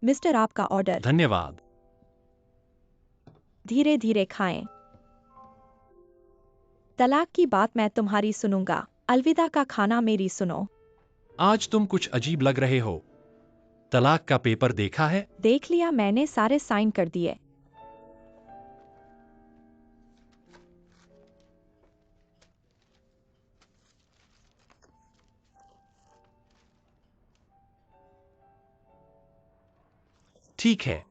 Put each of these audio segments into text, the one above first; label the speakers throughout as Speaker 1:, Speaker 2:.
Speaker 1: Mister, आपका order.
Speaker 2: धन्यवाद।
Speaker 1: धीरे धीरे खाएं। तलाक की बात मैं तुम्हारी सुनूंगा, अलविदा का खाना मेरी सुनो।
Speaker 2: आज तुम कुछ अजीब लग रहे हो। तलाक का पेपर देखा है?
Speaker 1: देख लिया, मैंने सारे साइन कर दिए।
Speaker 2: ठीक है,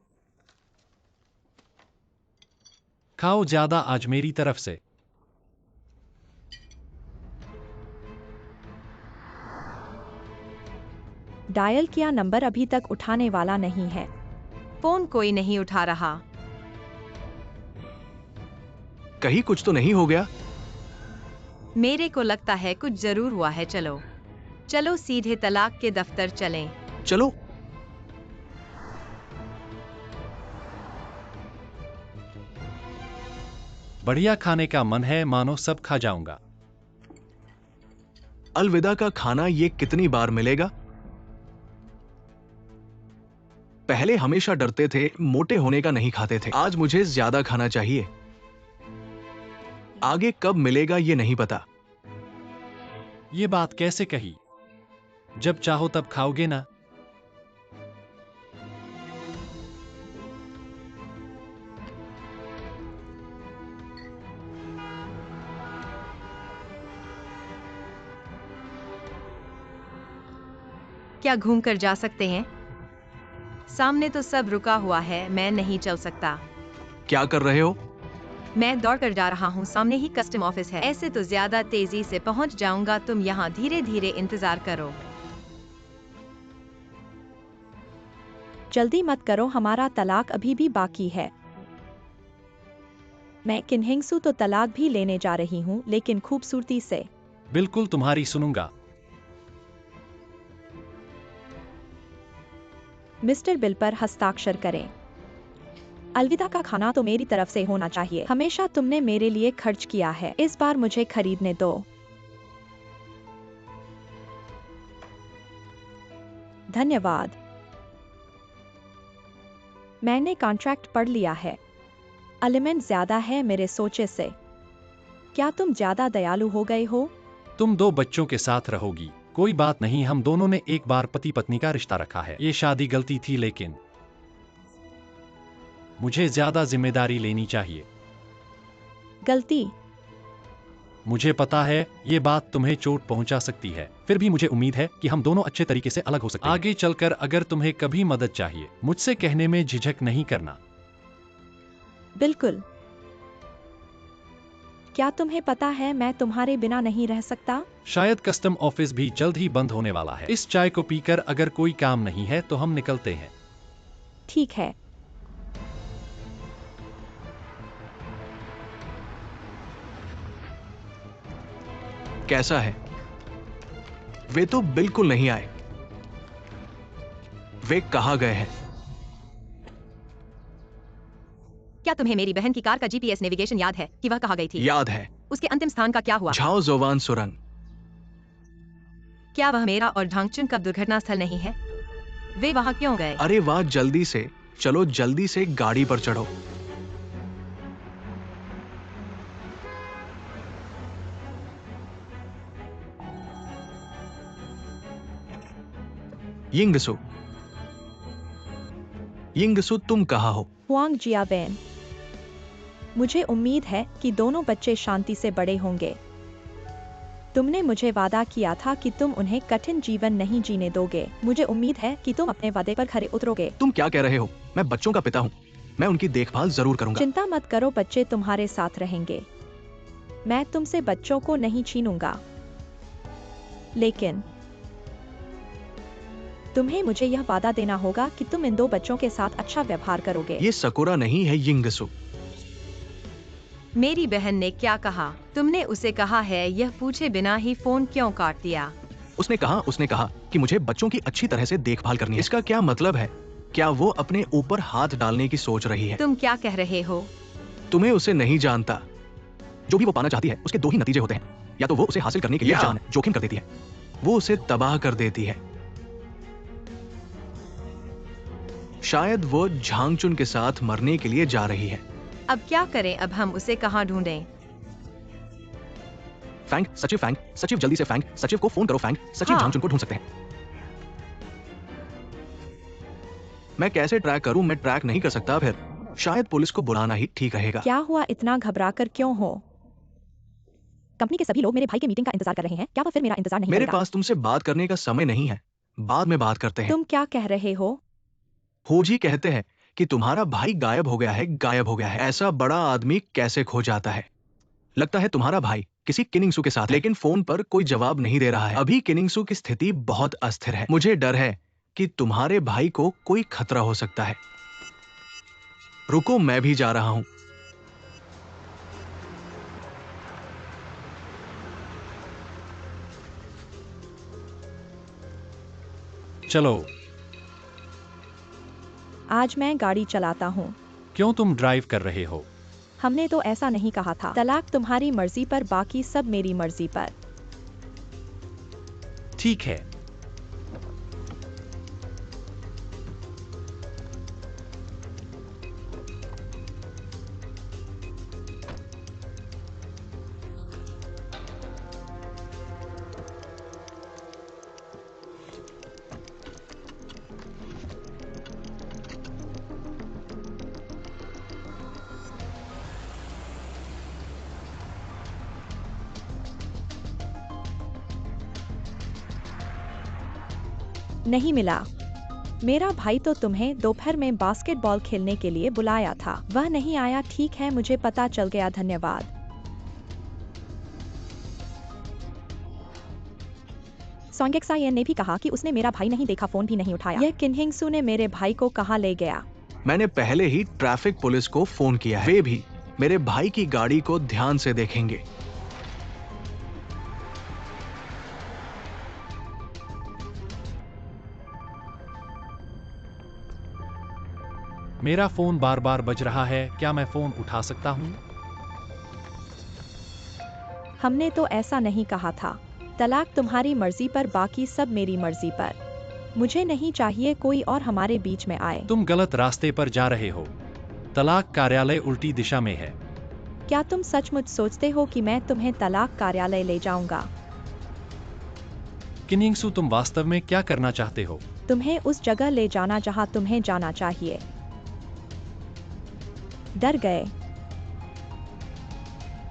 Speaker 2: खाओ ज्यादा आज मेरी तरफ से।
Speaker 1: डायल किया नंबर अभी तक उठाने वाला नहीं है।
Speaker 3: फोन कोई नहीं उठा रहा।
Speaker 4: कहीं कुछ तो नहीं हो गया?
Speaker 3: मेरे को लगता है कुछ जरूर हुआ है। चलो चलो सीधे तलाक के दफ्तर चलें।
Speaker 4: चलो।
Speaker 2: बढ़िया खाने का मन है, मानो सब खा जाऊंगा।
Speaker 4: अलविदा का खाना ये कितनी बार मिलेगा? पहले हमेशा डरते थे, मोटे होने का नहीं खाते थे। आज मुझे ज्यादा खाना चाहिए। आगे कब मिलेगा ये नहीं पता।
Speaker 2: ये बात कैसे कही? जब चाहो तब खाओगे ना।
Speaker 3: क्या घूम कर जा सकते हैं? सामने तो सब रुका हुआ है, मैं नहीं चल सकता।
Speaker 4: क्या कर रहे हो?
Speaker 3: मैं दौड़ कर जा रहा हूँ, सामने ही कस्टम ऑफिस है। ऐसे तो ज्यादा तेजी से पहुँच जाऊंगा। तुम यहाँ धीरे धीरे इंतजार करो।
Speaker 1: जल्दी मत करो, हमारा तलाक अभी भी बाकी है। मैं किन्हिंगसू तो तलाक भी लेने जा रही हूँ, लेकिन खूबसूरती से।
Speaker 2: बिल्कुल तुम्हारी सुनूंगा।
Speaker 1: मिस्टर, बिल पर हस्ताक्षर करें। अलविदा का खाना तो मेरी तरफ से होना चाहिए। हमेशा तुमने मेरे लिए खर्च किया है, इस बार मुझे खरीदने दो। धन्यवाद। मैंने कॉन्ट्रैक्ट पढ़ लिया है। एलिमेंट ज्यादा है मेरे सोचे से। क्या तुम ज्यादा दयालु हो गए हो?
Speaker 2: तुम 2 बच्चों के साथ रहोगी। कोई बात नहीं, हम दोनों ने एक बार पति पत्नी का रिश्ता रखा है। ये शादी गलती थी, लेकिन मुझे ज्यादा जिम्मेदारी लेनी चाहिए।
Speaker 1: गलती?
Speaker 2: मुझे पता है ये बात तुम्हें चोट पहुंचा सकती है, फिर भी मुझे उम्मीद है कि हम दोनों अच्छे तरीके से अलग हो सकते हैं। आगे चलकर अगर तुम्हें कभी मदद चाहिए, मुझसे कहने में झिझक नहीं करना।
Speaker 1: बिल्कुल। क्या तुम्हें पता है मैं तुम्हारे बिना नहीं रह सकता?
Speaker 2: शायद कस्टम ऑफिस भी जल्द ही बंद होने वाला है। इस चाय को पीकर अगर कोई काम नहीं है तो हम निकलते हैं।
Speaker 1: ठीक है।
Speaker 4: कैसा है? वे तो बिल्कुल नहीं आए। वे कहाँ गए हैं?
Speaker 3: क्या तुम्हें मेरी बहन की कार का जीपीएस नेविगेशन याद है कि वह कहाँ गई थी?
Speaker 4: याद है।
Speaker 3: उसके अंतिम स्थान का क्या हुआ?
Speaker 4: झाओ जोवान सुरंग।
Speaker 3: क्या वह मेरा और ढांगचुन का दुर्घटना स्थल नहीं है? वे वहाँ क्यों गए?
Speaker 4: अरे वाह, जल्दी से चलो, जल्दी से गाड़ी पर चढ़ो। यिंगसु, यिंगसु तुम कहाँ हो?
Speaker 1: हुआंग जियावेन। मुझे उम्मीद है कि दोनों बच्चे शांति से बड़े होंगे। तुमने मुझे वादा किया था कि तुम उन्हें कठिन जीवन नहीं जीने दोगे। मुझे उम्मीद है कि तुम अपने वादे पर खरे उतरोगे।
Speaker 4: तुम क्या कह रहे हो? मैं बच्चों का पिता हूँ। मैं उनकी देखभाल जरूर करूंगा।
Speaker 1: चिंता मत करो, बच्चे तुम्हारे साथ रहेंगे। मैं तुमसे बच्चों को नहीं छीनूंगा, लेकिन तुम्हें मुझे यह वादा देना होगा कि तुम इन 2 बच्चों के साथ अच्छा व्यवहार करोगे।
Speaker 4: ये सकुरा नहीं है यिंगसु।
Speaker 3: मेरी बहन ने क्या कहा? तुमने उसे कहा है यह पूछे बिना ही फोन क्यों काट दिया?
Speaker 4: उसने कहा कि मुझे बच्चों की अच्छी तरह से देखभाल करनी है। इसका क्या मतलब है? क्या वो अपने ऊपर हाथ डालने की सोच रही है?
Speaker 3: तुम क्या कह रहे हो?
Speaker 4: तुम्हें उसे नहीं जानता। जो भी वो पाना चाहती है उसके 2 ही नतीजे होते हैं, या तो वो उसे हासिल करने के लिए जान जोखिम कर देती है, वो उसे तबाह कर देती है। शायद वो झांगचुन के साथ मरने के लिए जा रही है।
Speaker 3: अब क्या करें? अब हम उसे कहाँ ढूंढें?
Speaker 4: फैंग, सचिव जल्दी से फैंग, सचिव को फोन करो फैंग, सचिव
Speaker 3: हाँ।
Speaker 4: झांगचुन को ढूंढ सकते हैं। मैं कैसे ट्रैक करूं? मैं ट्रैक नहीं कर सकता। फिर शायद पुलिस को बुलाना ही ठीक रहेगा।
Speaker 1: क्या हुआ? इतना घबराकर क्यों हो? कंपनी के सभी लोग मेरे भाई के मीटिंग का इंतजार कर रहे हैं। क्या वह फिर मेरा इंतजार नहीं
Speaker 4: मेरे
Speaker 1: करेगा?
Speaker 4: पास तुमसे बात करने का समय नहीं है, बाद में बात करते हैं।
Speaker 1: तुम क्या कह रहे हो?
Speaker 4: खोजी कहते हैं कि तुम्हारा भाई गायब हो गया है, गायब हो गया है। ऐसा बड़ा आदमी कैसे खो जाता है? लगता है तुम्हारा भाई किसी किनिंगसू के साथ है, लेकिन फोन पर कोई जवाब नहीं दे रहा है। अभी किनिंगसू की स्थिति बहुत अस्थिर है। मुझे डर है कि तुम्हारे भाई को कोई खतरा हो सकता है। रुको, मैं भी जा रहा हूं।
Speaker 2: चलो।
Speaker 1: आज मैं गाड़ी चलाता हूँ।
Speaker 2: क्यों तुम ड्राइव कर रहे हो?
Speaker 1: हमने तो ऐसा नहीं कहा था। तलाक तुम्हारी मर्जी पर, बाकी सब मेरी मर्जी पर।
Speaker 2: ठीक है।
Speaker 1: नहीं मिला। मेरा भाई तो तुम्हें दोपहर में बास्केटबॉल खेलने के लिए बुलाया था। वह नहीं आया। ठीक है, मुझे पता चल गया। धन्यवाद। सोंगेक्सायन ने भी कहा कि उसने मेरा भाई नहीं देखा, फोन भी नहीं उठाया। यह किन्हिंगसू ने मेरे भाई को कहाँ ले गया?
Speaker 4: मैंने पहले ही ट्रैफिक पुलिस को फोन किया है। वे भी मेरे भाई की गाड़ी को ध्यान से देखेंगे।
Speaker 2: मेरा फोन बार बार बज रहा है। क्या मैं फोन उठा सकता हूँ?
Speaker 1: हमने तो ऐसा नहीं कहा था। तलाक तुम्हारी मर्जी पर, बाकी सब मेरी मर्जी पर। मुझे नहीं चाहिए कोई और हमारे बीच में आए।
Speaker 2: तुम गलत रास्ते पर जा रहे हो। तलाक कार्यालय उल्टी दिशा में है।
Speaker 1: क्या तुम सचमुच सोचते हो कि मैं तुम्हें तलाक कार्यालय ले जाऊंगा?
Speaker 2: किनिंगसू, तुम वास्तव में क्या करना चाहते हो?
Speaker 1: तुम्हें उस जगह ले जाना जहां तुम्हें जाना चाहिए। डर गए?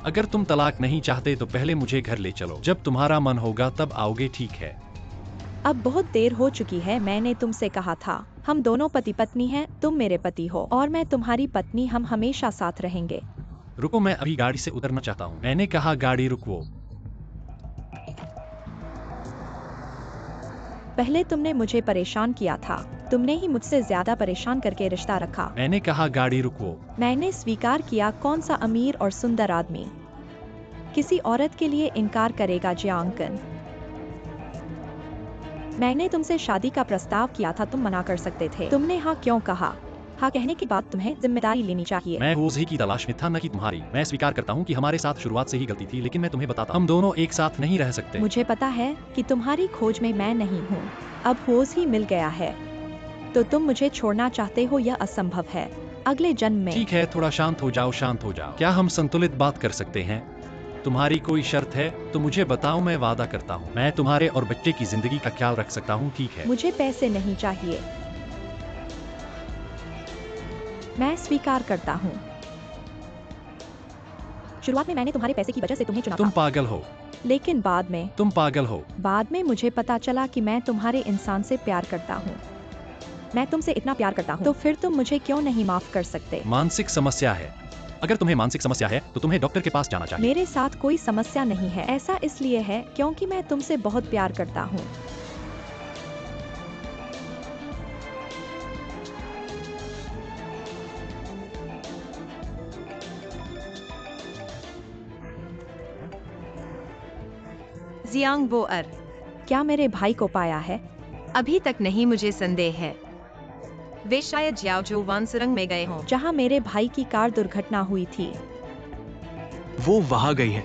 Speaker 2: अगर तुम तलाक नहीं चाहते तो पहले मुझे घर ले चलो। जब तुम्हारा मन होगा तब आओगे, ठीक है?
Speaker 1: अब बहुत देर हो चुकी है। मैंने तुमसे कहा था हम दोनों पति पत्नी हैं। तुम मेरे पति हो और मैं तुम्हारी पत्नी। हम हमेशा साथ रहेंगे।
Speaker 2: रुको, मैं अभी गाड़ी से उतरना चाहता हूँ। मैंने कहा गाड़ी रुकवो।
Speaker 1: पहले तुमने मुझे परेशान किया था। तुमने ही मुझसे ज्यादा परेशान करके रिश्ता रखा।
Speaker 2: मैंने कहा गाड़ी रुकवो।
Speaker 1: मैंने स्वीकार किया। कौन सा अमीर और सुंदर आदमी किसी औरत के लिए इनकार करेगा? जियांगकन, मैंने तुमसे शादी का प्रस्ताव किया था। तुम मना कर सकते थे। तुमने हाँ क्यों कहा? हाँ कहने के बाद तुम्हें जिम्मेदारी लेनी चाहिए।
Speaker 2: मैं रोज ही की तलाश में था, न कि तुम्हारी। मैं स्वीकार करता हूँ कि हमारे साथ शुरुआत से ही गलती थी, लेकिन मैं तुम्हें बताता हूँ, हम दोनों एक साथ नहीं रह सकते।
Speaker 1: मुझे पता है कि तुम्हारी खोज में मैं नहीं हूँ। अब होश ही मिल गया है तो तुम मुझे छोड़ना चाहते हो। यह असंभव है। अगले जन्म में।
Speaker 2: ठीक है, थोड़ा शांत हो जाओ, शांत हो जाओ। क्या हम संतुलित बात कर सकते हैं? तुम्हारी कोई शर्त है तो मुझे बताओ। मैं वादा करता हूँ मैं तुम्हारे और बच्चे की जिंदगी का ख्याल रख सकता हूँ, ठीक है?
Speaker 1: मुझे पैसे नहीं चाहिए। मैं स्वीकार करता हूँ। शुरुआत में मैंने तुम्हारे पैसे की वजह से तुम्हें चुना
Speaker 2: तुम
Speaker 1: था,
Speaker 2: पागल हो।
Speaker 1: लेकिन बाद में
Speaker 2: तुम पागल हो।
Speaker 1: मुझे पता चला कि मैं तुम्हारे इंसान से प्यार करता हूँ। मैं तुमसे इतना प्यार करता हूँ तो फिर तुम मुझे क्यों नहीं माफ कर सकते?
Speaker 2: मानसिक समस्या है। अगर तुम्हें मानसिक समस्या है तो तुम्हें डॉक्टर के पास जाना चाहिए।
Speaker 1: मेरे साथ कोई समस्या नहीं है। ऐसा इसलिए है क्योंकि मैं तुमसे बहुत प्यार करता हूँ।
Speaker 3: जियांग बोअर,
Speaker 1: क्या मेरे भाई को पाया है?
Speaker 3: अभी तक नहीं, मुझे संदेह है। वे शायद जियाओजुवान सुरंग में गए हों।
Speaker 1: जहाँ मेरे भाई की कार दुर्घटना हुई थी।
Speaker 4: वो वहां गई है।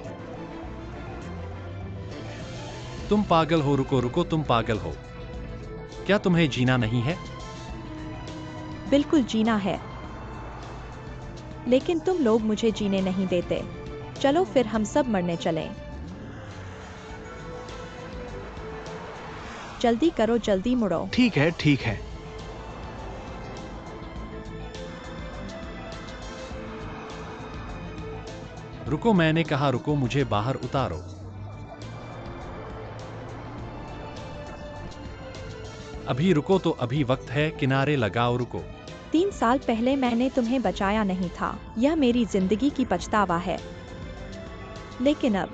Speaker 2: तुम पागल हो। रुको रुको, तुम पागल हो। क्या तुम्हें जीना नहीं है?
Speaker 1: बिल्कुल जीना है, लेकिन तुम लोग मुझे जीने नहीं देते। चलो फिर हम सब मरने चलें। जल्दी करो, जल्दी मुड़ो।
Speaker 4: ठीक है, ठीक है।
Speaker 2: रुको, मैंने कहा रुको, मुझे बाहर उतारो। अभी रुको तो अभी वक्त है, किनारे लगाओ, रुको।
Speaker 1: 3 साल पहले मैंने तुम्हें बचाया नहीं था। यह मेरी जिंदगी की पछतावा है। लेकिन अब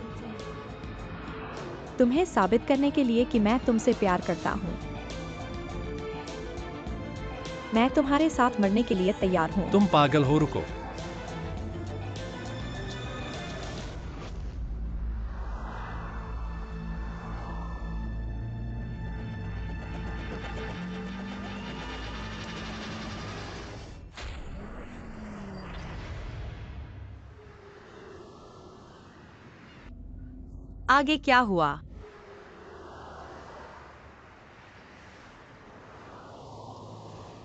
Speaker 1: तुम्हें साबित करने के लिए कि मैं तुमसे प्यार करता हूँ, मैं तुम्हारे साथ मरने के लिए तैयार हूँ।
Speaker 2: तुम पागल हो, रुको।
Speaker 3: आगे क्या हुआ?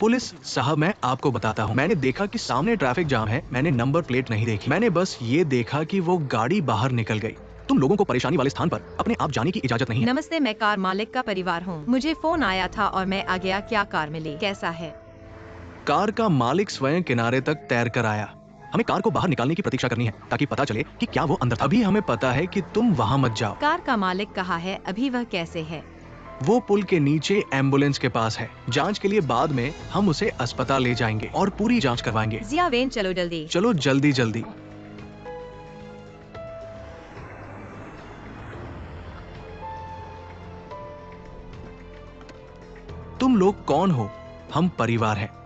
Speaker 4: पुलिस साहब, मैं आपको बताता हूँ। मैंने देखा कि सामने ट्रैफिक जाम है। मैंने नंबर प्लेट नहीं देखी। मैंने बस ये देखा कि वो गाड़ी बाहर निकल गई। तुम लोगों को परेशानी वाले स्थान पर अपने आप जाने की इजाजत नहीं है।
Speaker 3: नमस्ते, मैं कार मालिक का परिवार हूँ। मुझे फोन आया था और मैं आ गया। क्या कार मिली? कैसा है?
Speaker 4: कार का मालिक स्वयं किनारे तक तैर कर आया। हमें कार को बाहर निकालने की प्रतीक्षा करनी है ताकि पता चले कि क्या वो अंदर था। अभी हमें पता है कि तुम वहाँ मत जाओ।
Speaker 3: कार का मालिक कहाँ है? अभी वह कैसे है?
Speaker 4: वो पुल के नीचे एम्बुलेंस के पास है। जांच के लिए बाद में हम उसे अस्पताल ले जाएंगे और पूरी जांच करवाएंगे।
Speaker 3: जिया वेन, चलो जल्दी।
Speaker 4: चलो जल्दी जल्दी। तुम लोग कौन हो? हम परिवार हैं।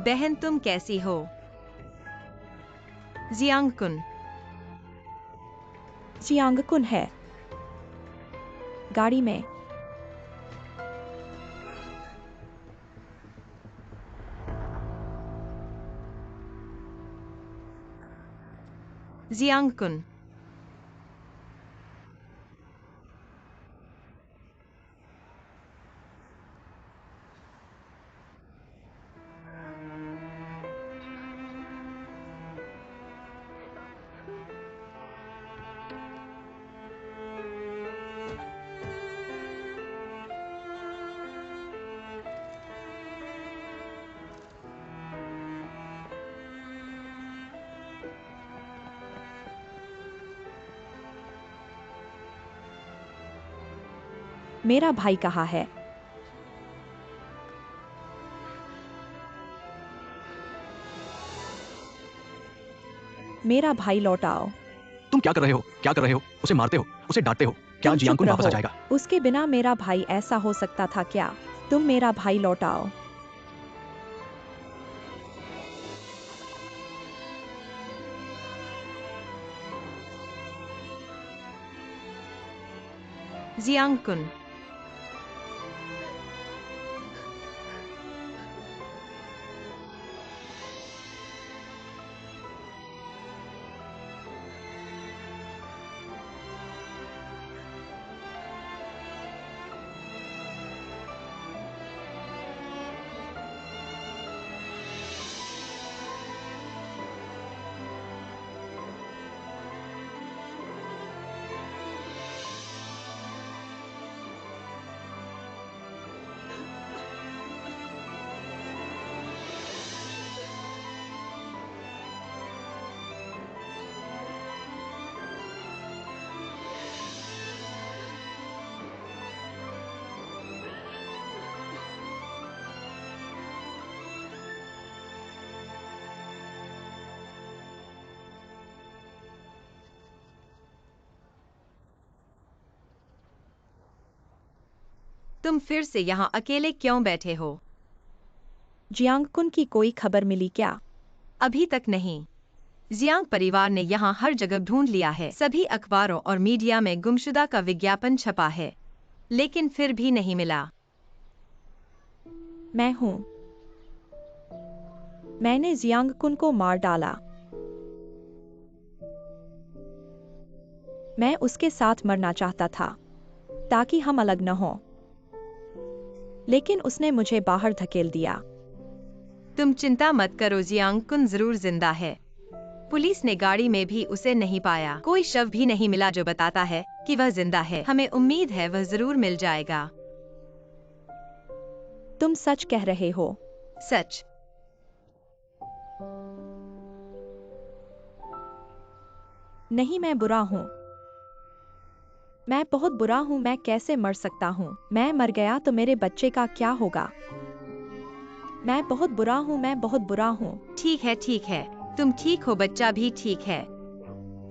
Speaker 3: बहन, तुम कैसी हो? जियांगकुन।
Speaker 1: जियांगकुन है गाड़ी में।
Speaker 3: जियांगकुन।
Speaker 1: मेरा भाई कहाँ है? मेरा भाई लौटाओ।
Speaker 4: तुम क्या कर रहे हो? क्या कर रहे हो? उसे मारते हो, उसे डांटते हो। क्या
Speaker 1: तुम चुप
Speaker 4: जियांगकुन वापस आ
Speaker 1: रहो।
Speaker 4: जाएगा?
Speaker 1: उसके बिना मेरा भाई ऐसा हो सकता था क्या? तुम मेरा भाई लौटाओ।
Speaker 3: जियांगकुन। तुम फिर से यहाँ अकेले क्यों बैठे हो?
Speaker 1: जियांगकुन की कोई खबर मिली क्या?
Speaker 3: अभी तक नहीं। जियांग परिवार ने यहाँ हर जगह ढूंढ लिया है। सभी अखबारों और मीडिया में गुमशुदा का विज्ञापन छपा है, लेकिन फिर भी नहीं मिला।
Speaker 1: मैं हूँ। मैंने जियांगकुन को मार डाला। मैं उसके साथ मरना चाहता था ताकि हम अलग न हो, लेकिन उसने मुझे बाहर धकेल दिया।
Speaker 3: तुम चिंता मत करो, जियांग कुन जरूर जिंदा है। पुलिस ने गाड़ी में भी उसे नहीं पाया। कोई शव भी नहीं मिला जो बताता है कि वह जिंदा है। हमें उम्मीद है वह जरूर मिल जाएगा।
Speaker 1: तुम सच कह रहे हो?
Speaker 3: सच।
Speaker 1: नहीं, मैं बुरा हूँ। मैं बहुत बुरा हूँ। मैं कैसे मर सकता हूँ? मैं मर गया तो मेरे बच्चे का क्या होगा? मैं बहुत बुरा हूँ, मैं बहुत बुरा हूँ।
Speaker 3: ठीक है, ठीक है, तुम ठीक हो, बच्चा भी ठीक है।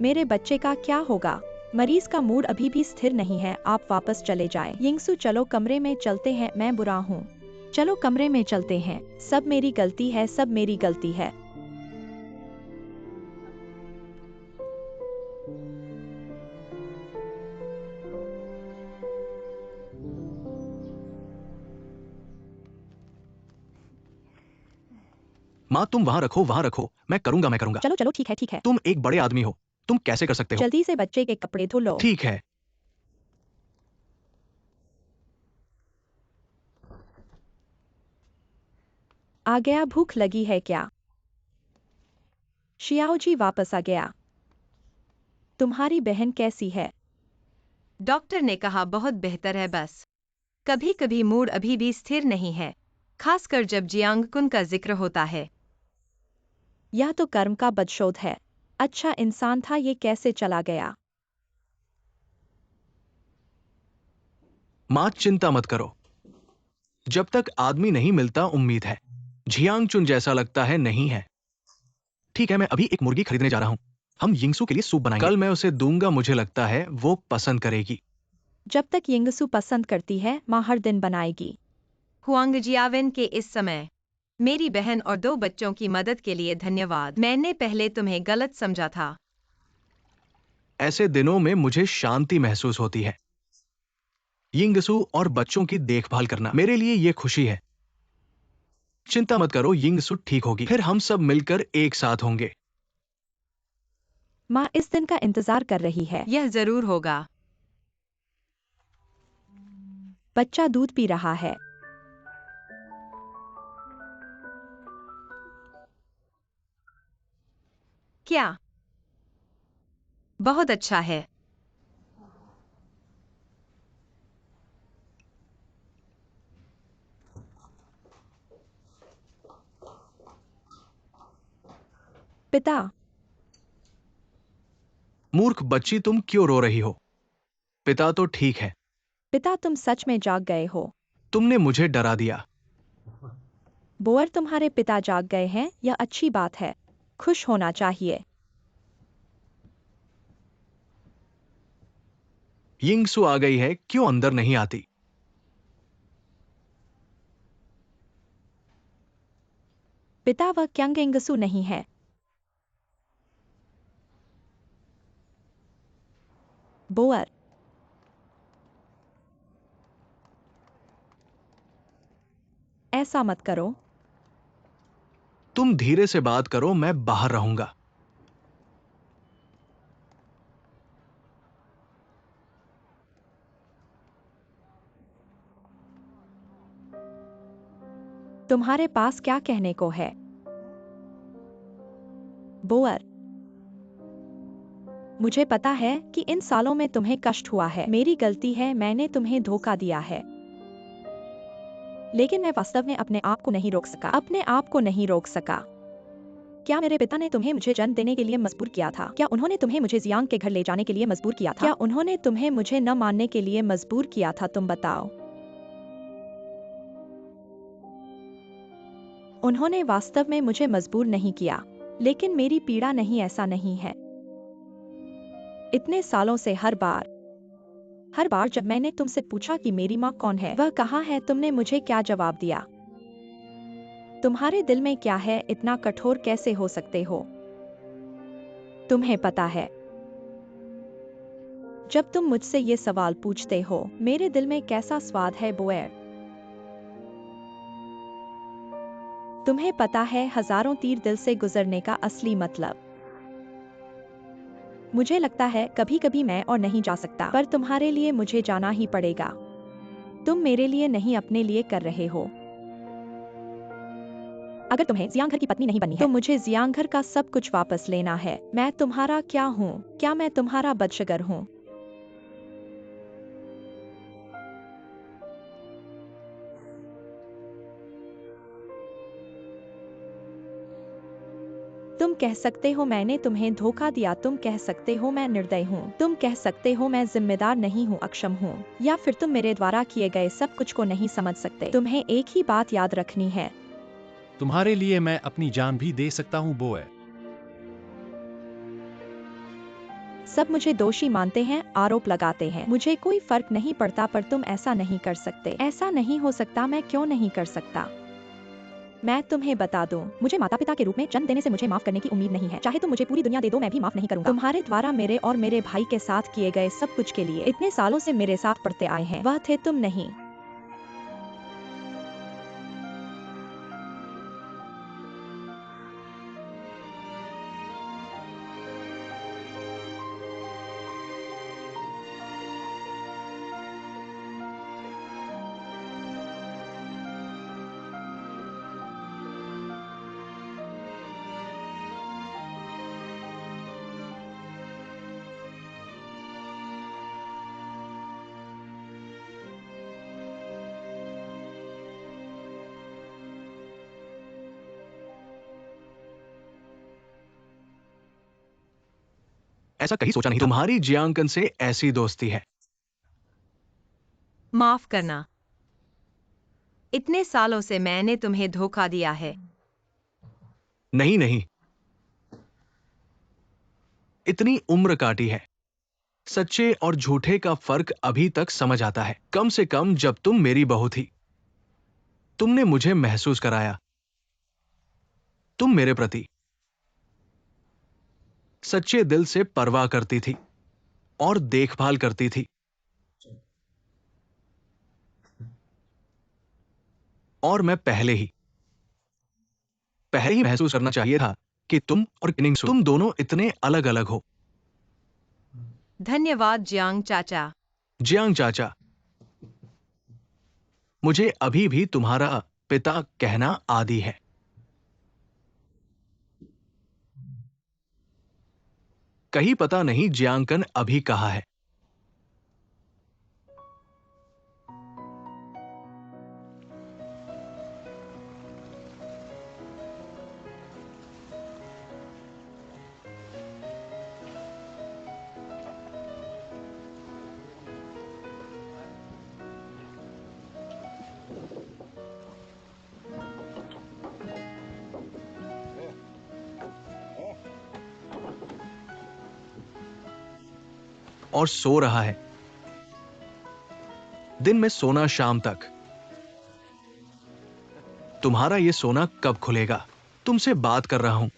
Speaker 1: मेरे बच्चे का क्या होगा? मरीज का मूड अभी भी स्थिर नहीं है। आप वापस चले जाएं। यिंगसू, चलो कमरे में चलते हैं। मैं बुरा हूँ। चलो कमरे में चलते हैं। सब मेरी गलती है, सब मेरी गलती है।
Speaker 4: माँ, तुम वहां रखो, वहां रखो। मैं करूंगा, मैं करूंगा।
Speaker 1: चलो चलो, ठीक है ठीक है।
Speaker 4: तुम एक बड़े आदमी हो, तुम कैसे कर सकते हो?
Speaker 1: जल्दी से बच्चे के कपड़े धो लो।
Speaker 4: ठीक है।
Speaker 1: आ गया? भूख लगी है क्या? शियाओजी वापस आ गया। तुम्हारी बहन कैसी है?
Speaker 3: डॉक्टर ने कहा बहुत बेहतर है, बस कभी कभी मूड अभी भी स्थिर नहीं है, खासकर जब जियांग कुन का जिक्र होता है।
Speaker 1: यह तो कर्म का बदशोध है। अच्छा इंसान था, ये कैसे चला गया?
Speaker 4: माँ, चिंता मत करो। जब तक आदमी नहीं मिलता उम्मीद है। झियांग चुन जैसा लगता है नहीं है। ठीक है, मैं अभी एक मुर्गी खरीदने जा रहा हूँ। हम यिंगसू के लिए सूप बनाएंगे। कल मैं उसे दूंगा, मुझे लगता है वो पसंद करेगी।
Speaker 1: जब तक यिंगसू पसंद करती है, माँ हर दिन बनाएगी।
Speaker 3: हुआंग जियावेन के इस समय मेरी बहन और 2 बच्चों की मदद के लिए धन्यवाद। मैंने पहले तुम्हें गलत समझा था।
Speaker 4: ऐसे दिनों में मुझे शांति महसूस होती है। यिंगसू और बच्चों की देखभाल करना मेरे लिए ये खुशी है। चिंता मत करो, यिंगसू ठीक होगी। फिर हम सब मिलकर एक साथ होंगे।
Speaker 1: माँ इस दिन का इंतजार कर रही है।
Speaker 3: यह जरूर होगा।
Speaker 1: बच्चा दूध पी रहा है।
Speaker 3: क्या? बहुत अच्छा है।
Speaker 1: पिता,
Speaker 4: मूर्ख बच्ची, तुम क्यों रो रही हो? पिता तो ठीक है।
Speaker 1: पिता तुम सच में जाग गए हो।
Speaker 4: तुमने मुझे डरा दिया।
Speaker 1: बोअर, तुम्हारे पिता जाग गए हैं, यह अच्छी बात है। खुश होना चाहिए।
Speaker 4: यिंगसू आ गई है, क्यों अंदर नहीं आती?
Speaker 1: पिता, वह क्यांग यिंगसू नहीं है। बोअर, ऐसा मत करो।
Speaker 4: तुम धीरे से बात करो, मैं बाहर रहूंगा।
Speaker 1: तुम्हारे पास क्या कहने को है? बोअर, मुझे पता है कि इन सालों में तुम्हें कष्ट हुआ है। मेरी गलती है, मैंने तुम्हें धोखा दिया है। लेकिन मैं वास्तव में अपने आप को नहीं रोक सका। अपने आप को नहीं रोक सका। क्या मेरे पिता ने तुम्हें मुझे जन्म देने के लिए मजबूर किया था? क्या उन्होंने तुम्हें मुझे जियांग के घर ले जाने के लिए मजबूर किया था? क्या उन्होंने तुम्हें मुझे न मानने के लिए मजबूर किया था? तुम बताओ। उन्होंने वास्तव में मुझे मजबूर नहीं किया, लेकिन मेरी पीड़ा नहीं, ऐसा नहीं है। इतने सालों से हर बार जब मैंने तुमसे पूछा कि मेरी माँ कौन है, वह कहाँ है, तुमने मुझे क्या जवाब दिया? तुम्हारे दिल में क्या है? इतना कठोर कैसे हो सकते हो? तुम्हें पता है, जब तुम मुझसे ये सवाल पूछते हो, मेरे दिल में कैसा स्वाद है बोएर? तुम्हें पता है हजारों तीर दिल से गुजरने का असली मतलब? मुझे लगता है कभी कभी मैं और नहीं जा सकता, पर तुम्हारे लिए मुझे जाना ही पड़ेगा। तुम मेरे लिए नहीं अपने लिए कर रहे हो। अगर तुम्हें जियांघर की पत्नी नहीं बननी है तो मुझे जियांघर का सब कुछ वापस लेना है। मैं तुम्हारा क्या हूँ? क्या मैं तुम्हारा बदशगर हूँ? तुम कह सकते हो मैंने तुम्हें धोखा दिया, तुम कह सकते हो मैं निर्दयी हूँ, तुम कह सकते हो मैं जिम्मेदार नहीं हूँ, अक्षम हूँ, या फिर तुम मेरे द्वारा किए गए सब कुछ को नहीं समझ सकते। तुम्हें एक ही बात याद रखनी है।
Speaker 2: तुम्हारे लिए मैं अपनी जान भी दे सकता हूँ बोए।
Speaker 1: सब मुझे दोषी मानते हैं, आरोप लगाते हैं, मुझे कोई फर्क नहीं पड़ता, पर तुम ऐसा नहीं कर सकते। ऐसा नहीं हो सकता। मैं क्यों नहीं कर सकता? मैं तुम्हें बता दूं, मुझे माता पिता के रूप में जन्म देने से मुझे माफ करने की उम्मीद नहीं है। चाहे तुम मुझे पूरी दुनिया दे दो, मैं भी माफ नहीं करूंगा। तुम्हारे द्वारा मेरे और मेरे भाई के साथ किए गए सब कुछ के लिए इतने सालों से मेरे साथ पढ़ते आए हैं, वह थे तुम नहीं।
Speaker 4: ऐसा कहीं सोचा नहीं। तुम्हारी जियांकन से ऐसी दोस्ती है।
Speaker 3: माफ करना, इतने सालों से मैंने तुम्हें धोखा दिया है।
Speaker 4: नहीं नहीं, इतनी उम्र काटी है, सच्चे और झूठे का फर्क अभी तक समझ आता है। कम से कम जब तुम मेरी बहू थी, तुमने मुझे महसूस कराया। तुम मेरे प्रति सच्चे दिल से परवाह करती थी और देखभाल करती थी, और मैं पहले ही महसूस करना चाहिए था कि तुम और किनिंगसू, तुम दोनों इतने अलग अलग हो।
Speaker 3: धन्यवाद जियांग चाचा।
Speaker 4: जियांग चाचा, मुझे अभी भी तुम्हारा पिता कहना आदी है। कहीं पता नहीं जियांकन अभी कहाँ है। और सो रहा है। दिन में सोना शाम तक। तुम्हारा ये सोना कब खुलेगा? तुमसे बात कर रहा हूं।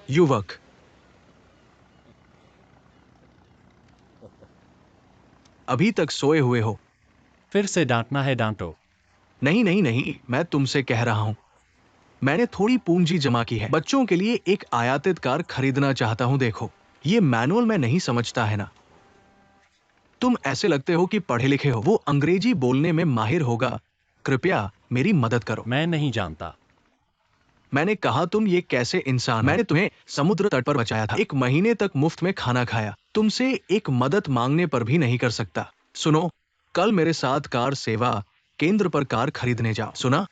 Speaker 4: युवक, अभी तक सोए हुए हो?
Speaker 2: फिर से डांटना है, डांटो।
Speaker 4: नहीं नहीं नहीं, मैं तुमसे कह रहा हूं। मैंने थोड़ी पूंजी जमा की है। बच्चों के लिए एक आयातित कार खरीदना चाहता हूं। देखो, ये मैनुअल मैं नहीं समझता है ना। तुम ऐसे लगते हो कि पढ़े लिखे हो। वो अंग्रेजी बोलने में माहिर होगा। कृपया मेरी मदद करो।
Speaker 2: मैं नहीं जानता।
Speaker 4: मैंने कहा तुम ये कैसे इंसान हो? मैंने तुम्हें समुद्र तट पर बचाया था, 1 महीने तक मुफ्त में खाना खाया। तुमसे एक मदद मांगने पर भी नहीं कर सकता। सुनो, कल मेरे साथ कार सेवा केंद्र पर कार खरीदने जाओ। सुना?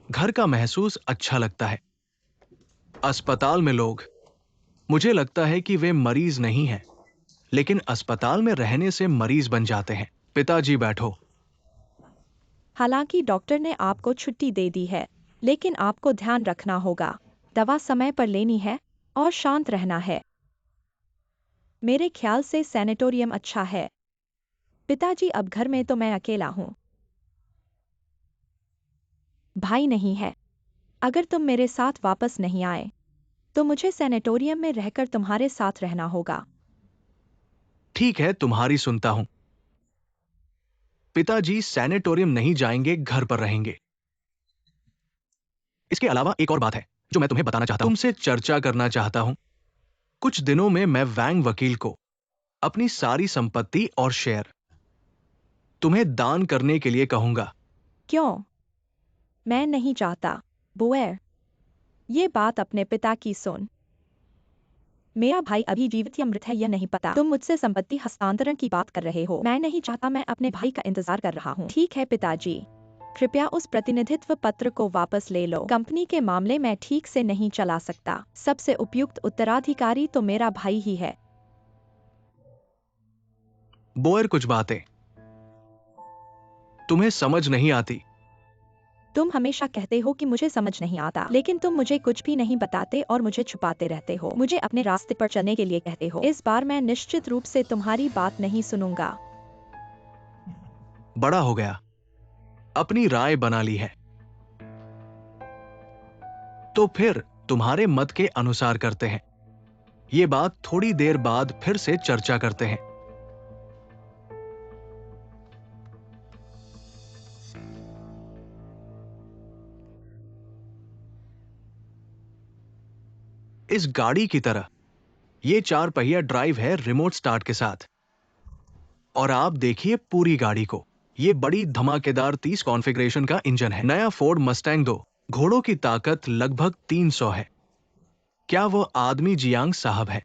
Speaker 4: घर का महसूस अच्छा लगता है। अस्पताल में लोग, मुझे लगता है कि वे मरीज नहीं हैं, लेकिन अस्पताल में रहने से मरीज बन जाते हैं। पिताजी बैठो।
Speaker 1: हालांकि डॉक्टर ने आपको छुट्टी दे दी है, लेकिन आपको ध्यान रखना होगा। दवा समय पर लेनी है और शांत रहना है। मेरे ख्याल से सैनिटोरियम अच्छा है। पिताजी, अब घर में तो मैं अकेला हूँ। भाई नहीं है। अगर तुम मेरे साथ वापस नहीं आए तो मुझे सैनिटोरियम में रहकर तुम्हारे साथ रहना होगा।
Speaker 4: ठीक है, तुम्हारी सुनता हूं। पिताजी सैनिटोरियम नहीं जाएंगे, घर पर रहेंगे। इसके अलावा एक और बात है जो मैं तुम्हें बताना चाहता हूं, तुमसे चर्चा करना चाहता हूं। कुछ दिनों में मैं वैंग वकील को अपनी सारी संपत्ति और शेयर तुम्हें दान करने के लिए कहूंगा।
Speaker 1: क्यों? मैं नहीं चाहता। बोएर, ये बात अपने पिता की सुन। मेरा भाई अभी जीवित या मृत है यह नहीं पता। तुम मुझसे संपत्ति हस्तांतरण की बात कर रहे हो। मैं नहीं चाहता, मैं अपने भाई का इंतजार कर रहा हूँ। ठीक है पिताजी, कृपया उस प्रतिनिधित्व पत्र को वापस ले लो। कंपनी के मामले में ठीक से नहीं चला सकता। सबसे उपयुक्त उत्तराधिकारी तो मेरा भाई ही है।
Speaker 4: बोयर, कुछ बातें तुम्हें समझ नहीं आती।
Speaker 1: तुम हमेशा कहते हो कि मुझे समझ नहीं आता, लेकिन तुम मुझे कुछ भी नहीं बताते और मुझे छुपाते रहते हो। मुझे अपने रास्ते पर चलने के लिए कहते हो। इस बार मैं निश्चित रूप से तुम्हारी बात नहीं सुनूंगा।
Speaker 4: बड़ा हो गया, अपनी राय बना ली है, तो फिर तुम्हारे मत के अनुसार करते हैं। ये बात थोड़ी देर बाद फिर से चर्चा करते हैं। इस गाड़ी की तरह ये 4 पहिया ड्राइव है रिमोट स्टार्ट के साथ। और आप देखिए पूरी गाड़ी को, ये बड़ी धमाकेदार 30 कॉन्फ़िगरेशन का इंजन है। नया फोर्ड मस्टैंग 2, घोड़ों की ताकत लगभग 300 है। क्या वो आदमी जियांग साहब है?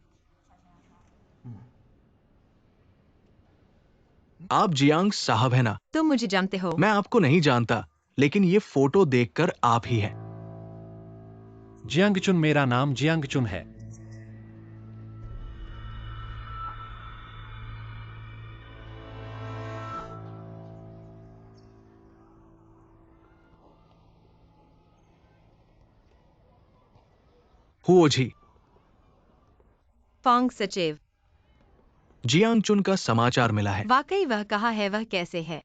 Speaker 4: आप जियांग साहब है ना?
Speaker 3: तुम मुझे जानते हो।
Speaker 4: मैं आपको नहीं जानता, लेकिन ये फोटो देखकर आप ही हैं।
Speaker 2: जियांग चुन, मेरा नाम जियांग चुन है।
Speaker 4: हुओ जी।
Speaker 3: फांग सचिव।
Speaker 4: जियांग चुन का समाचार मिला है।
Speaker 3: वाकई वह कहाँ है? वह कैसे है?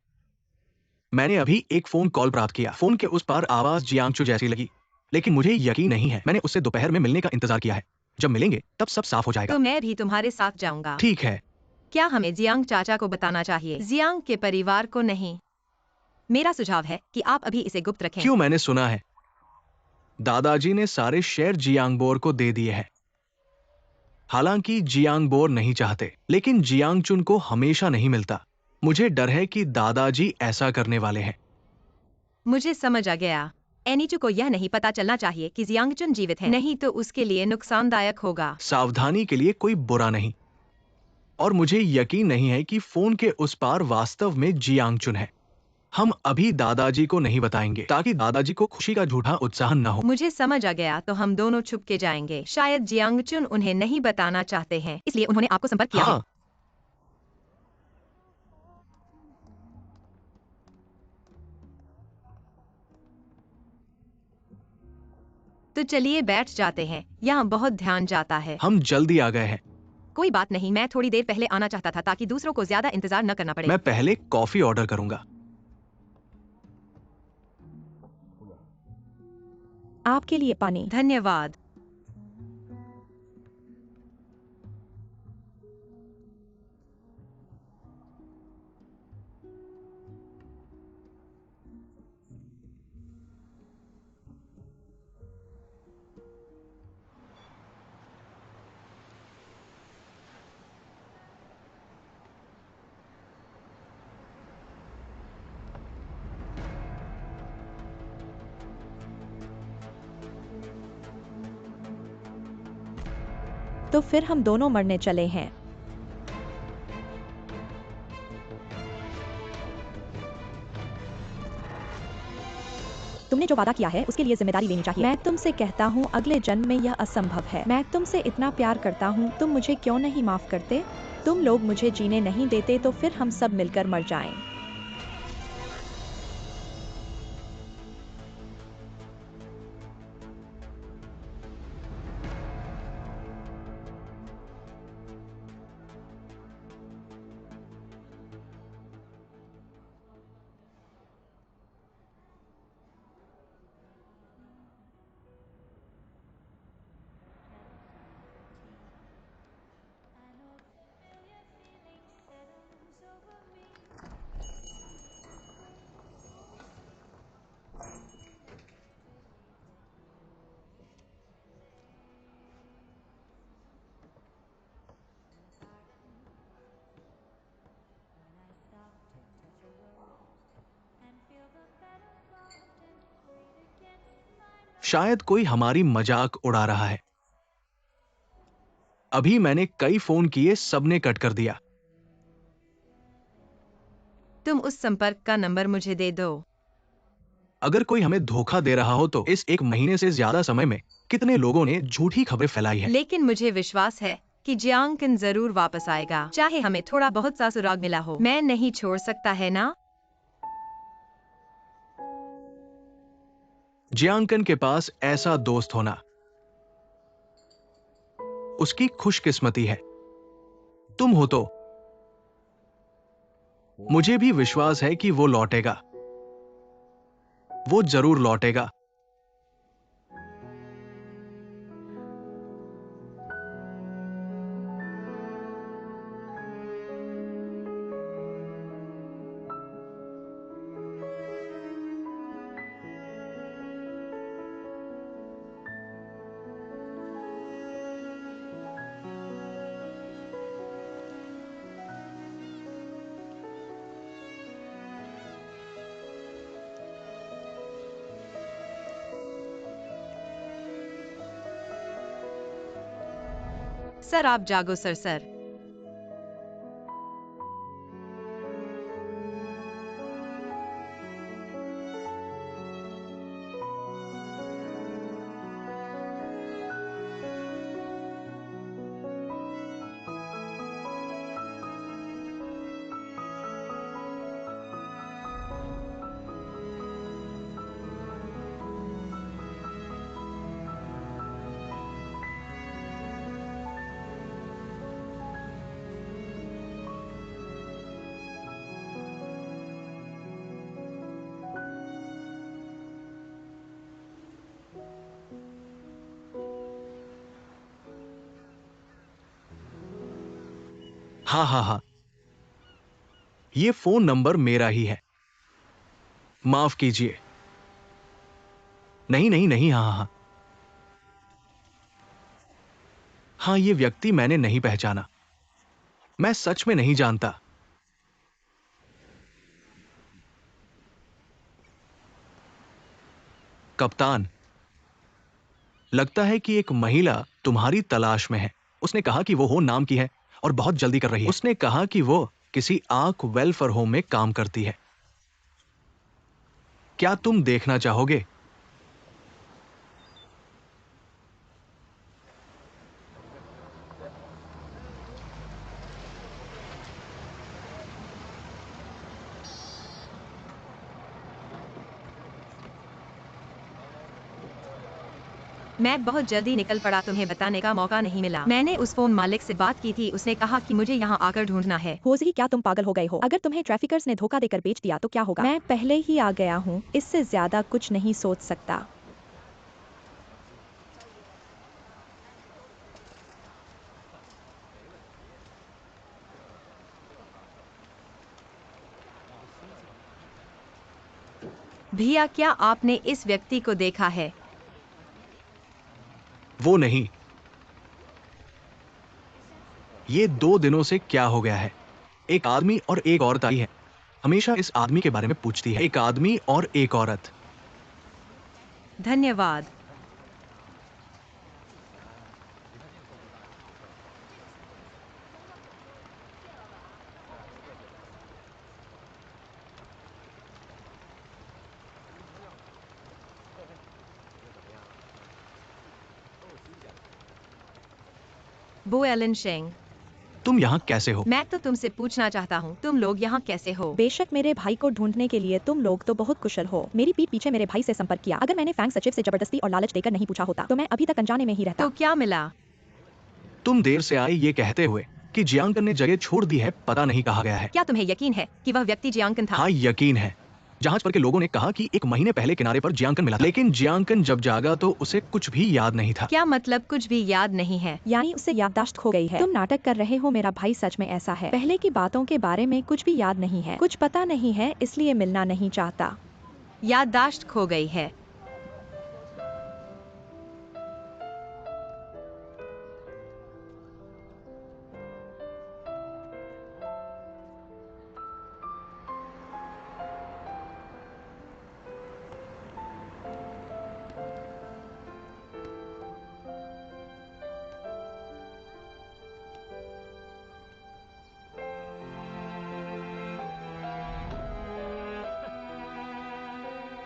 Speaker 4: मैंने अभी एक फोन कॉल प्राप्त किया। फोन के उस पार आवाज जियांगचू जैसी लगी, लेकिन मुझे यकीन नहीं है। मैंने उससे दोपहर में मिलने का इंतजार किया है। जब मिलेंगे तब सब साफ हो जाएगा।
Speaker 3: तो मैं भी तुम्हारे साथ जाऊंगा।
Speaker 4: ठीक है।
Speaker 3: क्या हमें जियांग चाचा को बताना चाहिए? जियांग के परिवार को नहीं। मेरा सुझाव है कि आप अभी इसे गुप्त रखें।
Speaker 4: क्यों? मैंने सुना है दादाजी ने सारे शेयर जियांगबोर को दे दिए हैं। हालांकि जियांगबोर नहीं चाहते, लेकिन जियांगचुन को हमेशा नहीं मिलता। मुझे डर है कि दादाजी ऐसा करने वाले हैं।
Speaker 3: मुझे समझ आ गया। एनीचू को यह नहीं पता चलना चाहिए कि जियांगचुन जीवित है, नहीं तो उसके लिए नुकसानदायक होगा।
Speaker 4: सावधानी के लिए कोई बुरा नहीं। और मुझे यकीन नहीं है कि फोन के उस पार वास्तव में जियांगचुन है। हम अभी दादाजी को नहीं बताएंगे, ताकि दादाजी को खुशी का झूठा उत्साह न हो।
Speaker 3: मुझे समझ आ गया, तो हम दोनों छुप के जाएंगे। शायद जियांगचुन उन्हें नहीं बताना चाहते हैं, इसलिए उन्होंने आपको संपर्क किया है।
Speaker 4: हाँ।
Speaker 3: तो चलिए बैठ जाते हैं, यहाँ बहुत ध्यान जाता है।
Speaker 4: हम जल्दी आ गए हैं।
Speaker 3: कोई बात नहीं, मैं थोड़ी देर पहले आना चाहता था ताकि दूसरों को ज्यादा इंतजार न करना पड़े।
Speaker 4: मैं पहले कॉफी ऑर्डर करूंगा।
Speaker 1: आपके लिए पानी।
Speaker 3: धन्यवाद।
Speaker 1: तो फिर हम दोनों मरने चले हैं। तुमने जो वादा किया है उसके लिए जिम्मेदारी लेनी चाहिए। मैं तुमसे कहता हूँ अगले जन्म में यह असंभव है। मैं तुमसे इतना प्यार करता हूँ, तुम मुझे क्यों नहीं माफ करते? तुम लोग मुझे जीने नहीं देते, तो फिर हम सब मिलकर मर जाएं।
Speaker 4: शायद कोई हमारी मजाक उड़ा रहा है। अभी मैंने कई फोन किए, सबने कट कर दिया।
Speaker 3: तुम उस संपर्क का नंबर मुझे दे दो।
Speaker 4: अगर कोई हमें धोखा दे रहा हो तो इस 1 महीने से ज्यादा समय में कितने लोगों ने झूठी खबरें फैलाई है।
Speaker 3: लेकिन मुझे विश्वास है कि जियांग किन जरूर वापस आएगा, चाहे हमें थोड़ा बहुत सा सुराग मिला हो। मैं नहीं छोड़ सकता, है ना?
Speaker 4: जियांकन के पास ऐसा दोस्त होना उसकी खुशकिस्मती है। तुम हो तो मुझे भी विश्वास है कि वो लौटेगा। वो जरूर लौटेगा।
Speaker 3: सर आप जागो सर।
Speaker 4: हाँ हाँ हाँ, ये फोन नंबर मेरा ही है। माफ कीजिए। नहीं नहीं नहीं, हाँ हाँ हाँ। हाँ, ये व्यक्ति मैंने नहीं पहचाना। मैं सच में नहीं जानता। कप्तान, लगता है कि एक महिला तुम्हारी तलाश में है। उसने कहा कि वो हो नाम की है और बहुत जल्दी कर रही है। उसने कहा कि वो किसी आंख वेलफेयर होम में काम करती है। क्या तुम देखना चाहोगे?
Speaker 3: मैं बहुत जल्दी निकल पड़ा, तुम्हें बताने का मौका नहीं मिला। मैंने उस फोन मालिक से बात की थी, उसने कहा कि मुझे यहाँ आकर ढूंढना है।
Speaker 1: होजी, क्या तुम पागल हो गए हो? अगर तुम्हें ट्रैफिकर्स ने धोखा देकर बेच दिया तो क्या होगा? मैं पहले ही आ गया हूँ, इससे ज्यादा कुछ नहीं सोच सकता।
Speaker 3: भैया, क्या आपने इस व्यक्ति को देखा है?
Speaker 4: वो नहीं। ये 2 दिनों से क्या हो गया है? एक आदमी और एक औरत आई है। हमेशा इस आदमी के बारे में पूछती है। एक आदमी और एक औरत।
Speaker 3: धन्यवाद। बो एलन शेंग,
Speaker 4: तुम यहाँ कैसे हो?
Speaker 3: मैं तो तुमसे पूछना चाहता हूँ, तुम लोग यहाँ कैसे हो?
Speaker 1: बेशक, मेरे भाई को ढूंढने के लिए तुम लोग तो बहुत कुशल हो। मेरी पीठ पीछे मेरे भाई से संपर्क किया। अगर मैंने फैंग सचिव से जबरदस्ती और लालच देकर नहीं पूछा होता तो मैं अभी तक अनजाने में ही रहता।
Speaker 3: तो क्या मिला?
Speaker 4: तुम देर से आए ये कहते हुए कि जियांकन ने जगह छोड़ दी है, पता नहीं कहा गया है।
Speaker 3: क्या तुम्हें यकीन है कि वह व्यक्ति जियांकन था?
Speaker 4: हाँ, यकीन है। जहाज पर के लोगों ने कहा कि 1 महीने पहले किनारे पर जियांकन मिला था। लेकिन जियांकन जब जागा तो उसे कुछ भी याद नहीं था।
Speaker 3: क्या मतलब कुछ भी याद नहीं है?
Speaker 1: यानी उससे याददाश्त खो गई है। तुम नाटक कर रहे हो, मेरा भाई सच में ऐसा है। पहले की बातों के बारे में कुछ भी याद नहीं है, कुछ पता नहीं है, इसलिए मिलना नहीं चाहता।
Speaker 3: याददाश्त खो गई है।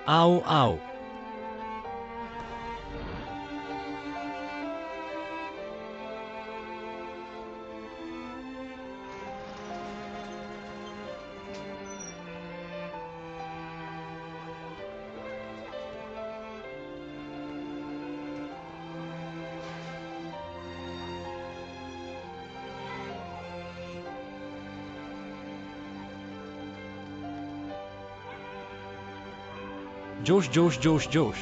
Speaker 2: आओ आओ। जोश जोश जोश जोश।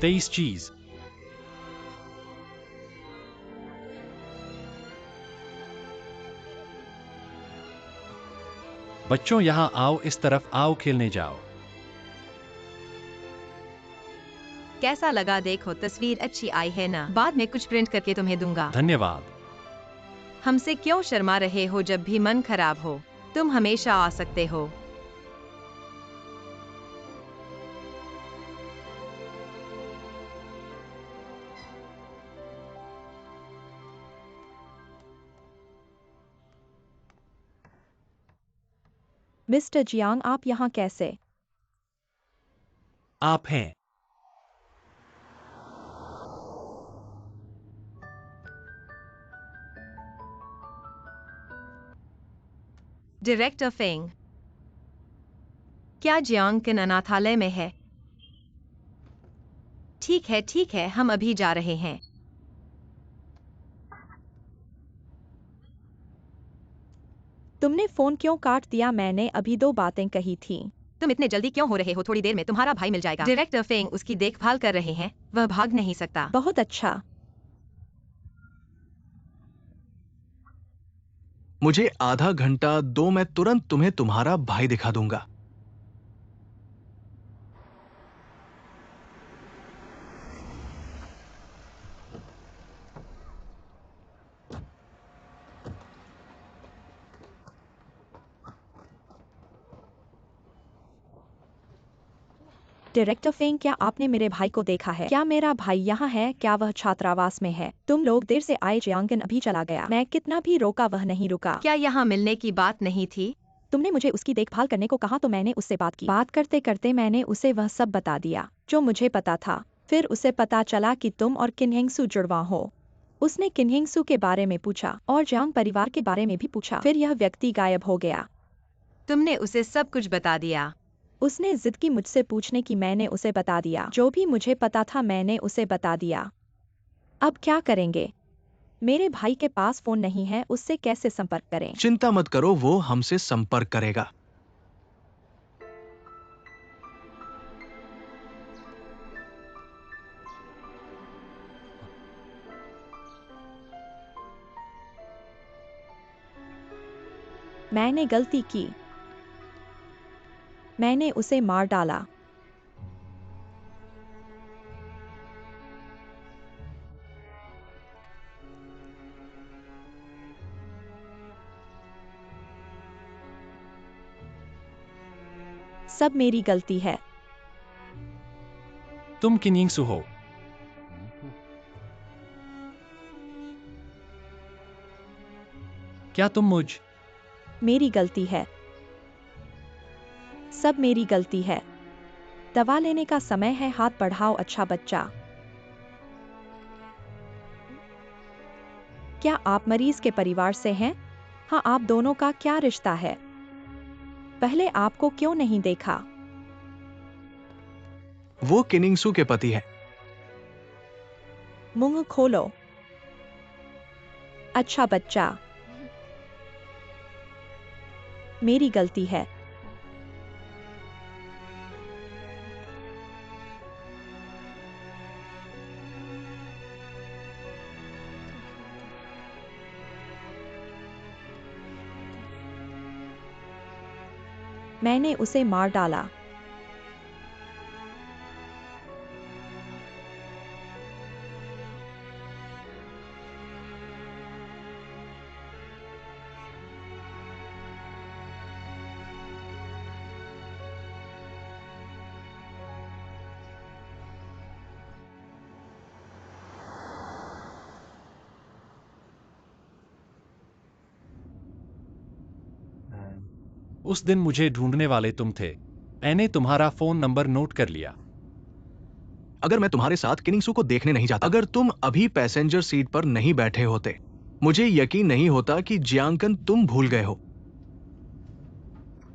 Speaker 2: तेईस चीज। बच्चों यहाँ आओ, इस तरफ आओ, खेलने जाओ।
Speaker 3: कैसा लगा? देखो तस्वीर अच्छी आई है ना? बाद में कुछ प्रिंट करके तुम्हें दूंगा।
Speaker 2: धन्यवाद।
Speaker 3: हमसे क्यों शर्मा रहे हो? जब भी मन खराब हो तुम हमेशा आ सकते हो।
Speaker 1: मिस्टर जियांग, आप यहाँ कैसे?
Speaker 2: आप हैं।
Speaker 3: डायरेक्टर फेंग, क्या जियांग किन अनाथालय में है? ठीक है, हम अभी जा रहे हैं।
Speaker 1: तुमने फोन क्यों काट दिया? मैंने अभी 2 बातें कही थी।
Speaker 3: तुम इतने जल्दी क्यों हो रहे हो? थोड़ी देर में तुम्हारा भाई मिल जाएगा। डायरेक्टर फेंग उसकी देखभाल कर रहे हैं, वह भाग नहीं सकता।
Speaker 1: बहुत अच्छा।
Speaker 4: मुझे आधा घंटा दो, मैं तुरंत तुम्हें तुम्हारा भाई दिखा दूंगा।
Speaker 1: डायरेक्टर फेंग, क्या आपने मेरे भाई को देखा है? क्या मेरा भाई यहाँ है? क्या वह छात्रावास में है? तुम लोग देर से आए, जियांगन अभी चला गया। मैं कितना भी रोका वह नहीं रुका।
Speaker 3: क्या यहाँ मिलने की बात नहीं थी?
Speaker 1: तुमने मुझे उसकी देखभाल करने को कहा तो मैंने उससे बात की। बात करते करते मैंने उसे वह सब बता दिया जो मुझे पता था। फिर उसे पता चला कि तुम और किन्हेंगसू जुड़वा हो। उसने किन्हेंगसू के बारे में पूछा और जियांग परिवार के बारे में भी पूछा। फिर यह व्यक्ति गायब हो गया।
Speaker 3: तुमने उसे सब कुछ बता दिया?
Speaker 1: उसने जिद की मुझसे पूछने की, मैंने उसे बता दिया। जो भी मुझे पता था मैंने उसे बता दिया। अब क्या करेंगे? मेरे भाई के पास फोन नहीं है, उससे कैसे संपर्क करें?
Speaker 4: चिंता मत करो, वो हमसे संपर्क करेगा।
Speaker 1: मैंने गलती की। मैंने उसे मार डाला। सब मेरी गलती है।
Speaker 2: तुम किन्हिंगसू हो। क्या तुम मुझ
Speaker 1: मेरी गलती है। सब मेरी गलती है। दवा लेने का समय है, हाथ बढ़ाओ अच्छा बच्चा। क्या आप मरीज के परिवार से हैं? हाँ, आप दोनों का क्या रिश्ता है? पहले आपको क्यों नहीं देखा?
Speaker 4: वो किन्हिंगसू के पति है।
Speaker 1: मुंह खोलो अच्छा बच्चा। मेरी गलती है। मैंने उसे मार डाला।
Speaker 2: उस दिन मुझे ढूंढने वाले तुम थे। मैंने तुम्हारा फोन नंबर नोट कर लिया।
Speaker 4: अगर मैं तुम्हारे साथ किनिंगसू को देखने नहीं जाता, अगर तुम अभी पैसेंजर सीट पर नहीं बैठे होते, मुझे यकीन नहीं होता कि जियांगकन तुम भूल गए हो।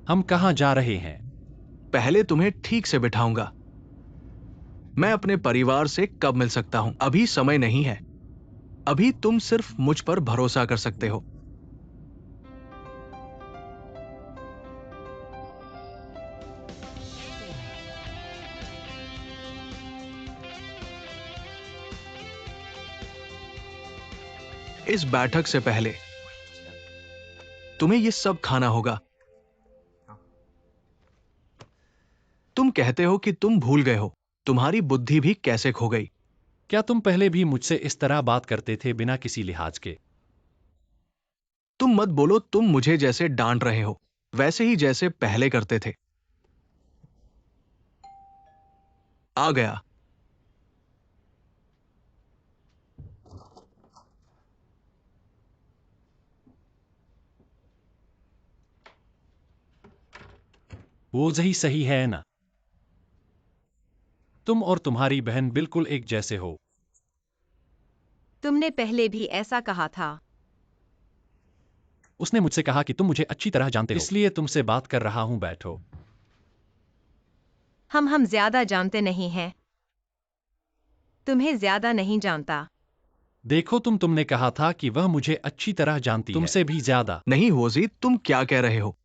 Speaker 2: हम कहाँ जा रहे हैं?
Speaker 4: पहले तुम्हें ठीक से बिठाऊंगा। मैं अपने परिवार से कब मिल सकता हूं? अभी समय नहीं है। अभी तुम सिर्फ मुझ पर भरोसा कर सकते हो। इस बैठक से पहले तुम्हें यह सब खाना होगा। तुम कहते हो कि तुम भूल गए हो। तुम्हारी बुद्धि भी कैसे खो गई?
Speaker 2: क्या तुम पहले भी मुझसे इस तरह बात करते थे बिना किसी लिहाज के?
Speaker 4: तुम मत बोलो। तुम मुझे जैसे डांट रहे हो वैसे ही जैसे पहले करते थे। आ गया।
Speaker 2: वो सही है ना? तुम और तुम्हारी बहन बिल्कुल एक जैसे हो।
Speaker 3: तुमने पहले भी ऐसा कहा था।
Speaker 2: उसने मुझसे कहा कि तुम मुझे अच्छी तरह जानते हो, इसलिए तुमसे बात कर रहा हूं। बैठो।
Speaker 3: हम ज्यादा जानते नहीं हैं। तुम्हें ज्यादा नहीं जानता।
Speaker 2: देखो, तुमने कहा था कि वह मुझे अच्छी तरह जानती है, तुमसे भी ज्यादा।
Speaker 4: नहीं होजी, तुम क्या कह रहे हो?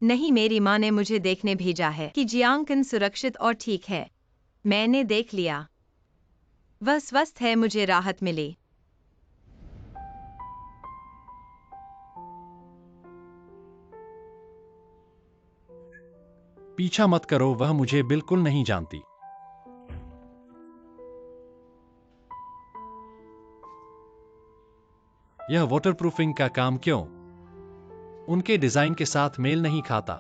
Speaker 3: नहीं, मेरी माँ ने मुझे देखने भेजा है कि जियांगकन सुरक्षित और ठीक है। मैंने देख लिया। वह स्वस्थ है। मुझे राहत मिली।
Speaker 2: पीछा मत करो, वह मुझे बिल्कुल नहीं जानती। यह वाटरप्रूफिंग का काम क्यों? उनके डिजाइन के साथ मेल नहीं खाता।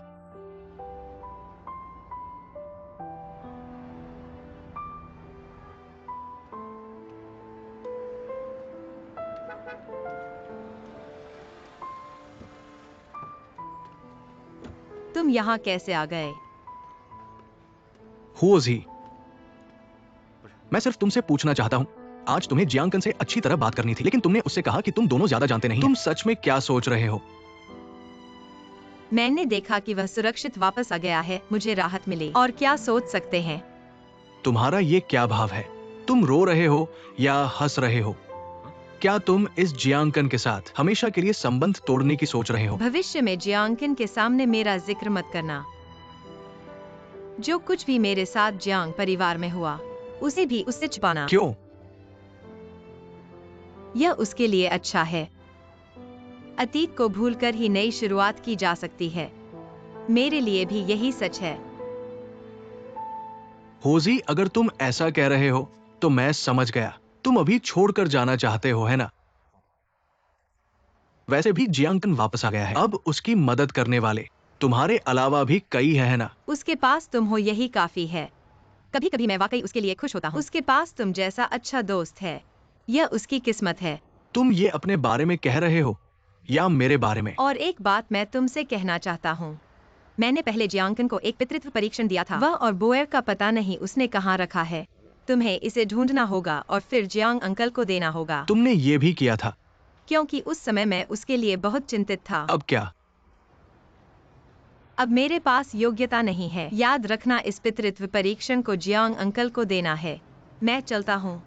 Speaker 3: तुम यहाँ कैसे आ गए?
Speaker 4: होजी, मैं सिर्फ तुमसे पूछना चाहता हूं। आज तुम्हें जियांगकन से अच्छी तरह बात करनी थी, लेकिन तुमने उससे कहा कि तुम दोनों ज्यादा जानते नहीं। तुम सच में क्या सोच रहे हो?
Speaker 3: मैंने देखा कि वह सुरक्षित वापस आ गया है। मुझे राहत मिली। और क्या सोच सकते हैं?
Speaker 4: तुम्हारा ये क्या भाव है? तुम रो रहे हो या हंस रहे हो? क्या तुम इस जियांगकन के साथ हमेशा के लिए संबंध तोड़ने की सोच रहे हो?
Speaker 3: भविष्य में जियांगकन के सामने मेरा जिक्र मत करना। जो कुछ भी मेरे साथ जियांग परिवार में हुआ, उसे भी उससे छुपाना।
Speaker 4: क्यों?
Speaker 3: यह उसके लिए अच्छा है। अतीत को भूलकर ही नई शुरुआत की जा सकती है। मेरे लिए भी यही सच है।
Speaker 4: होजी, अगर तुम ऐसा कह रहे हो तो मैं समझ गया। तुम अभी छोड़कर जाना चाहते हो, है ना? वैसे भी जियांगकन वापस आ गया है। अब उसकी मदद करने वाले तुम्हारे अलावा भी कई है ना?
Speaker 3: उसके पास तुम हो, यही काफी है। कभी कभी मैं वाकई उसके लिए खुश होता हूँ। उसके पास तुम जैसा अच्छा दोस्त है। यह उसकी किस्मत है।
Speaker 4: तुम ये अपने बारे में कह रहे हो या मेरे बारे में?
Speaker 3: और एक बात मैं तुमसे कहना चाहता हूँ। मैंने पहले जियांगकन को एक पितृत्व परीक्षण दिया था। वह और बोयर का पता नहीं उसने कहाँ रखा है। तुम्हें इसे ढूंढना होगा और फिर जियांग अंकल को देना होगा।
Speaker 4: तुमने ये भी किया था?
Speaker 3: क्योंकि उस समय मैं उसके लिए बहुत चिंतित था।
Speaker 4: अब क्या?
Speaker 3: अब मेरे पास योग्यता नहीं है। याद रखना, इस पितृत्व परीक्षण को जियांग अंकल को देना है। मैं चलता हूँ।